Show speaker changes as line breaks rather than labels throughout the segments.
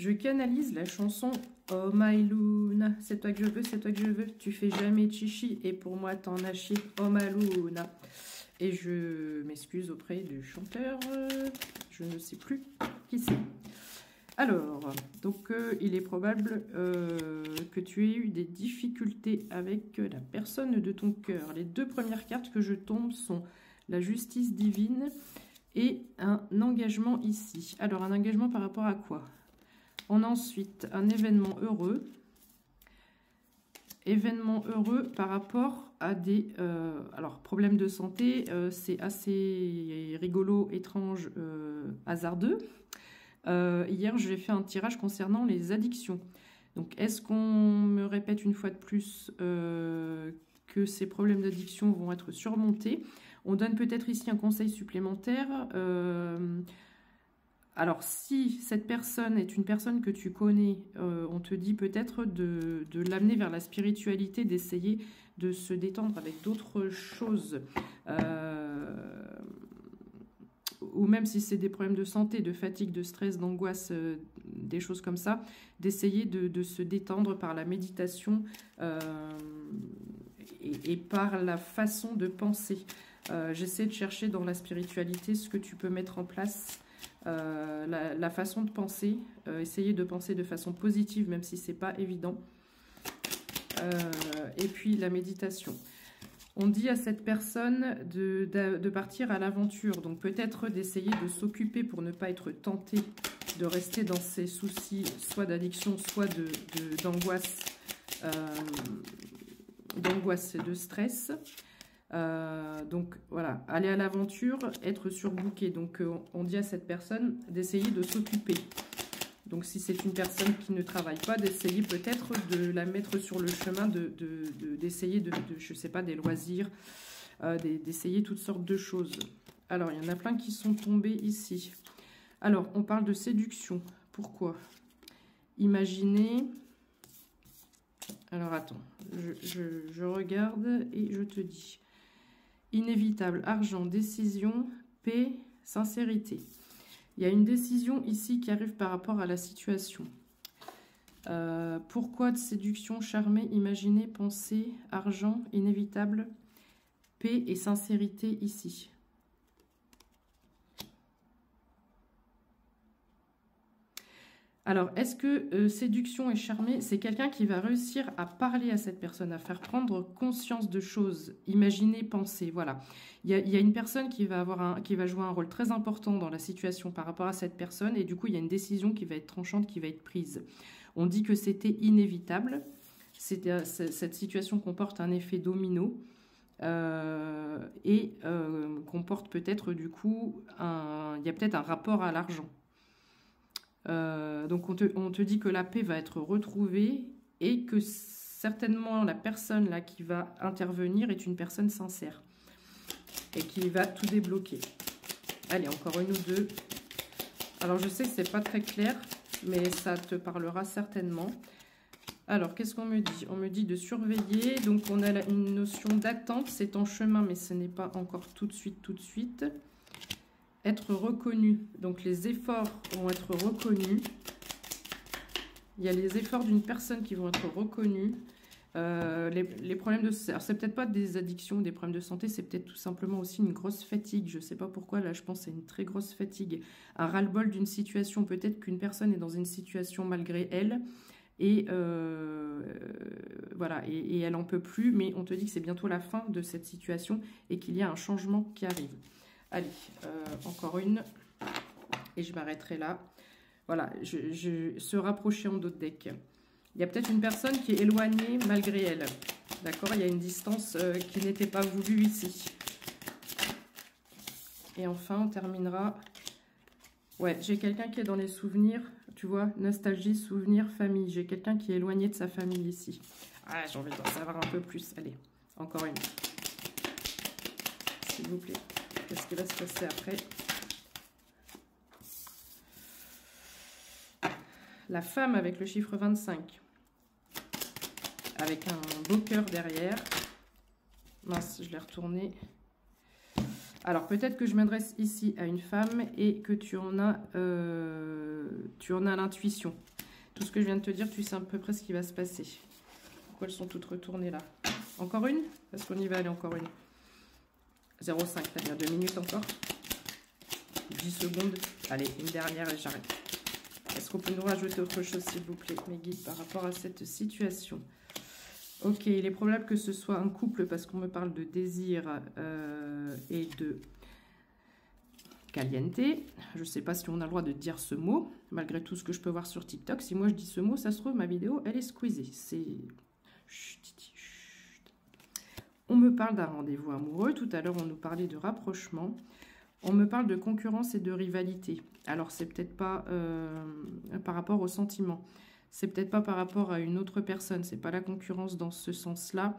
Je canalise la chanson Oh my Luna, c'est toi que je veux, c'est toi que je veux, tu fais jamais chichi et pour moi t'en as chier, oh my Luna. Et je m'excuse auprès du chanteur, je ne sais plus qui c'est. Alors, donc il est probable que tu aies eu des difficultés avec la personne de ton cœur. Les deux premières cartes que je tombe sont la justice divine et un engagement ici. Alors, un engagement par rapport à quoi? On a ensuite un événement heureux. Événement heureux par rapport à des alors problèmes de santé, c'est assez rigolo, étrange, hasardeux. Hier, j'ai fait un tirage concernant les addictions. Donc, est-ce qu'on me répète une fois de plus que ces problèmes d'addiction vont être surmontés? On donne peut-être ici un conseil supplémentaire. Alors, si cette personne est une personne que tu connais, on te dit peut-être de l'amener vers la spiritualité, d'essayer de se détendre avec d'autres choses. Ou même si c'est des problèmes de santé, de fatigue, de stress, d'angoisse, des choses comme ça, d'essayer de se détendre par la méditation et par la façon de penser. J'essaie de chercher dans la spiritualité ce que tu peux mettre en place, la façon de penser, essayer de penser de façon positive, même si c'est pas évident. Et puis la méditation. On dit à cette personne de partir à l'aventure, donc peut-être d'essayer de s'occuper pour ne pas être tenté de rester dans ses soucis, soit d'addiction, soit d'angoisse et de stress. Donc voilà, aller à l'aventure, être surbooké. Donc on dit à cette personne d'essayer de s'occuper. Donc si c'est une personne qui ne travaille pas, d'essayer peut-être de la mettre sur le chemin, d'essayer je sais pas, des loisirs, d'essayer toutes sortes de choses. Alors, il y en a plein qui sont tombés ici. Alors, on parle de séduction. Pourquoi? Imaginez... Alors, attends, je regarde et je te dis. Inévitable, argent, décision, paix, sincérité. Il y a une décision ici qui arrive par rapport à la situation. Pourquoi de séduction, charmer, imaginer, penser, argent, inévitable, paix et sincérité ici? Alors, est-ce que séduction et charmer, c'est quelqu'un qui va réussir à parler à cette personne, à faire prendre conscience de choses, imaginer, penser, voilà. Il y a une personne qui va jouer un rôle très important dans la situation par rapport à cette personne, et du coup, il y a une décision qui va être tranchante, qui va être prise. On dit que c'était inévitable. Cette situation comporte un effet domino, et comporte peut-être, du coup, il y a peut-être un rapport à l'argent. Donc on te dit que la paix va être retrouvée et que certainement la personne là qui va intervenir est une personne sincère et qui va tout débloquer. Allez, encore une ou deux. Alors je sais que c'est pas très clair, mais ça te parlera certainement. Alors qu'est-ce qu'on me dit? On me dit de surveiller, donc on a une notion d'attente, c'est en chemin mais ce n'est pas encore tout de suite. Être reconnu, donc les efforts vont être reconnus. Il y a les efforts d'une personne qui vont être reconnus. Les problèmes de... Alors c'est peut-être pas des addictions, des problèmes de santé, c'est peut-être tout simplement aussi une grosse fatigue. Je sais pas pourquoi, là je pense à une très grosse fatigue. Un ras-le-bol d'une situation, peut-être qu'une personne est dans une situation malgré elle. Et voilà, et elle en peut plus, mais on te dit que c'est bientôt la fin de cette situation et qu'il y a un changement qui arrive. Allez, encore une, et je m'arrêterai là. Voilà, se rapprocher en d'autres decks. Il y a peut-être une personne qui est éloignée malgré elle. D'accord, il y a une distance qui n'était pas voulue ici. Et enfin, on terminera. Ouais, j'ai quelqu'un qui est dans les souvenirs, tu vois, nostalgie, souvenir, famille. J'ai quelqu'un qui est éloigné de sa famille ici. Ah, j'ai envie d'en savoir un peu plus. Allez, encore une. S'il vous plaît. Qu'est-ce qui va se passer après? La femme avec le chiffre 25. Avec un beau cœur derrière. Mince, je l'ai retourné. Alors, peut-être que je m'adresse ici à une femme et que tu en as... Tu en as l'intuition. Tout ce que je viens de te dire, tu sais à peu près ce qui va se passer. Pourquoi elles sont toutes retournées là? Encore une? Parce qu'on y va aller encore une. 0,5, c'est-à-dire 2 minutes encore. 10 secondes. Allez, une dernière et j'arrête. Est-ce qu'on peut nous rajouter autre chose, s'il vous plaît, mes guides, par rapport à cette situation? Ok, il est probable que ce soit un couple parce qu'on me parle de désir et de caliente. Je ne sais pas si on a le droit de dire ce mot, malgré tout ce que je peux voir sur TikTok. Si moi je dis ce mot, ça se trouve, ma vidéo, elle est squeezée. C'est... On me parle d'un rendez-vous amoureux. Tout à l'heure, on nous parlait de rapprochement. On me parle de concurrence et de rivalité. Alors, c'est peut-être pas par rapport au sentiment. C'est peut-être pas par rapport à une autre personne. C'est pas la concurrence dans ce sens-là.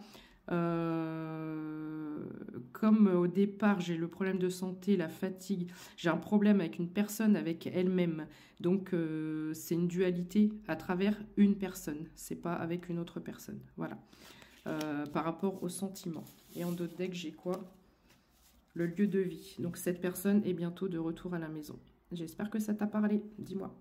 Comme au départ, j'ai le problème de santé, la fatigue. J'ai un problème avec une personne, avec elle-même. Donc, c'est une dualité à travers une personne. C'est pas avec une autre personne. Voilà. Par rapport au sentiment. Et en d'autres decks, j'ai quoi? Le lieu de vie. Donc cette personne est bientôt de retour à la maison. J'espère que ça t'a parlé. Dis-moi.